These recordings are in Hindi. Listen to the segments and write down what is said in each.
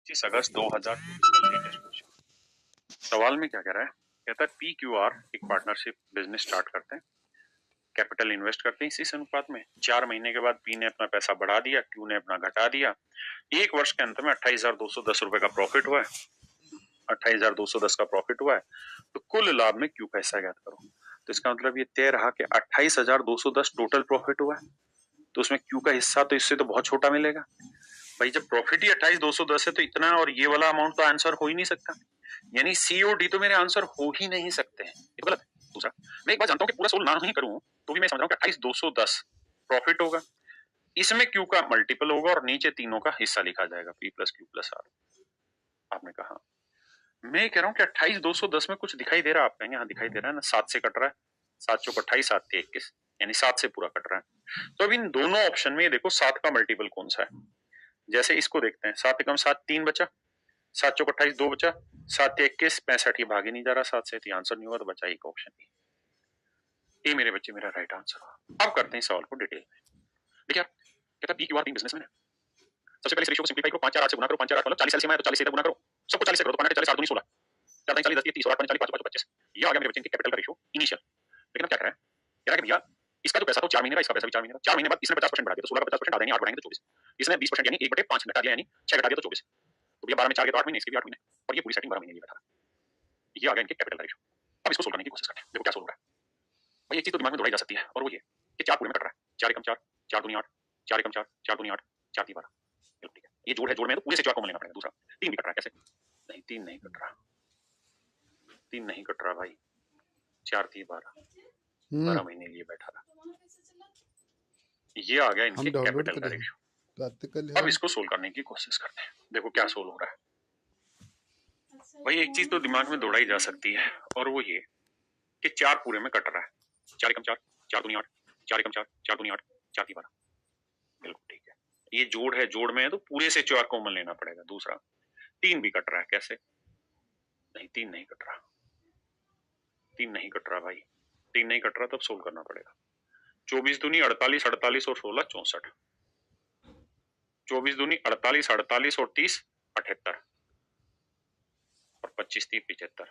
25 अगस्त 2024 का लेटेस्ट क्वेश्चन। सवाल में क्या कह रहा है? कहता है PQR एक पार्टनरशिप बिजनेस स्टार्ट करते हैं, कैपिटल इन्वेस्ट करते हैं इसी अनुपात में। 4 महीने के बाद P ने अपना पैसा बढ़ा दिया, Q ने अपना घटा दिया। 1 वर्ष के अंत में 28,210 रुपए का प्रॉफिट हुआ है। 28,210 का प्रॉफिट हुआ है तो कुल लाभ में Q का हिस्सा ज्ञात करो। तो इसका मतलब ये तय रहा कि 28,210 टोटल प्रॉफिट हुआ है, तो उसमें Q का हिस्सा तो इससे तो बहुत छोटा मिलेगा भाई। जब प्रॉफिट ही 28,210 है तो इतना और ये वाला अमाउंट तो आंसर हो ही नहीं सकता, यानी सी और डी तो मेरे आंसर हो ही नहीं सकते हैं, ये तो गलत है। दूसरा, मैं एक बात जानता हूं कि पूरा सोल्व ना ही करूं तो भी मैं समझ रहा हूं कि 28,210 प्रॉफिट होगा, इसमें क्यू का मल्टीपल होगा और नीचे तीनों का हिस्सा लिखा जाएगा P plus Q plus R. आपने कहा, मैं कह रहा हूं कि 28,210 में कुछ दिखाई दे रहा है। आप कहेंगे हाँ दिखाई दे रहा है ना, 7 से कट रहा है, 7 चौक 28, 7 के 21, यानी 7 से पूरा कट रहा है। तो अब इन दोनों ऑप्शन में देखो 7 का मल्टीपल कौन सा है। जैसे इसको देखते हैं, 7 एकम 7 3 बचा, 7 चौक 28 2 बचा, 7 21 65, ये भागे नहीं जा रहा 7 से, तो आंसर नहीं हुआ, तो बचा एक ऑप्शन ही। ये मेरे बच्चे मेरा राइट आंसर हुआ। अब करते हैं सवाल को डिटेल में। देखिए आप, कहता पी क्यू आर तीन बिजनेसमैन है। सबसे पहले रेशियो को सिंपलीफाई करो, 5 4 8 से गुना करो, 5 4 8 मतलब 40 एलसीएम है तो 40 से गुना करो, सबको 40 से करो तो 40 4 2 16, 4 40 10 30 और 8 40 5 5 25। ये आ गया मेरे बच्चे के कैपिटल का रेशियो इनिशियल। लेकिन अब क्या कर रहा है, कह रहा है कि भैया इसका जो पैसा था 4 महीने का, इसका पैसा भी 4 महीने का, 4 महीने बाद इसने 50% बढ़ा दिया तो 16 का 50% आधा यानी 8 बढ़ाएंगे तो 24, इसने 20% यानी 1/5 घटा दिया यानी 6 घटा दिया तो 24। तो भैया 12 में 4 के तो 8 महीने, इसके भी 8 महीने, और ये पूरी सेटिंग 12 महीने की बैठा है। ये आ गया इनके कैपिटल का रेशियो। अब इसको सोल्व करने की कोशिश करते हैं। देखो क्या सोल्व हो रहा है भाई। एक चीज तो दिमाग में दौड़ाई जा सकती है और वो ये कि 4 पूरे में कट रहा है, 4 एकम 4 4 दूनी 8, 4 एकम 4 4 दूनी 8 4 3 12। बिल्कुल ठीक है, ये जोड़ है, जोड़ में तो पूरे से 4 कॉमन लेना पड़ेगा। दूसरा, 3 भी कट रहा है, कैसे? नहीं 3 नहीं कट रहा, 3 नहीं कट रहा भाई, 4 3 12, 12 महीने लिए बैठा रहा। ये आ गया इनके कैपिटल का रेशियो। अब इसको सोल्व करने की कोशिश करते हैं। देखो क्या सोल्व हो रहा है भाई। एक चीज तो दिमाग में दौड़ाई जा सकती है और वो ये कि 4 पूरे में कट रहा है, 4 एकम 4 4 दूनी 8, 4 एकम 4 4 दूनी 8 4 3 12। बिल्कुल ठीक है, ये जोड़ है, जोड़ में है तो पूरे से 4 कॉमन लेना पड़ेगा। दूसरा, 3 भी कट रहा है, कैसे? नहीं 3 नहीं कट रहा, 3 नहीं कट रहा भाई, 3 नहीं कट रहा, तब सोल्व करना पड़ेगा। 24 दूनी 48, 48 और 16 64, 24 दूनी 48, 48 और 30 78 और 25 30 75।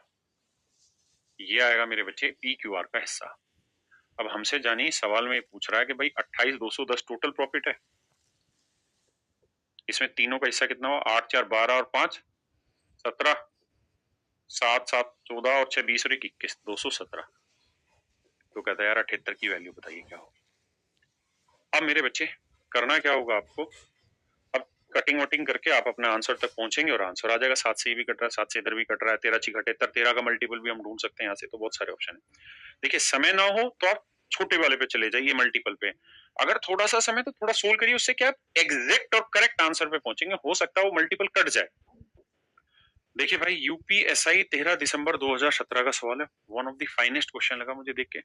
ये आएगा मेरे बच्चे PQR का हिस्सा। अब हमसे जानिए, सवाल में पूछ रहा है कि भाई 28,210 टोटल प्रॉफिट है, इसमें तीनों का हिस्सा कितना हुआ? 8 4 12 और 5 17, 7 7 14 और 6 20 और 1 21, 217। तो कहता है यार 78 की वैल्यू बताइए क्या होगी। अब मेरे बच्चे करना क्या होगा आपको, अब कटिंग वटिंग करके आप अपने आंसर तक पहुंचेंगे और आंसर आ जाएगा। 7 से ये भी कट रहा है, 7 से इधर भी कट रहा है, 13 6 78, 13 का मल्टीपल भी हम ढूंढ सकते हैं यहाँ से, तो बहुत सारे ऑप्शन है। देखिए समय ना हो तो आप छोटे वाले पे चले जाइए, मल्टीपल पे। अगर थोड़ा सा समय तो थोड़ा सोल्व करिए, उससे क्या एग्जैक्ट और करेक्ट आंसर पे पहुंचेंगे। हो सकता है वो मल्टीपल कट जाए। देखिए भाई, यूपीएसआई 13 दिसंबर 2017 का सवाल है, one of the finest question लगा मुझे देख के।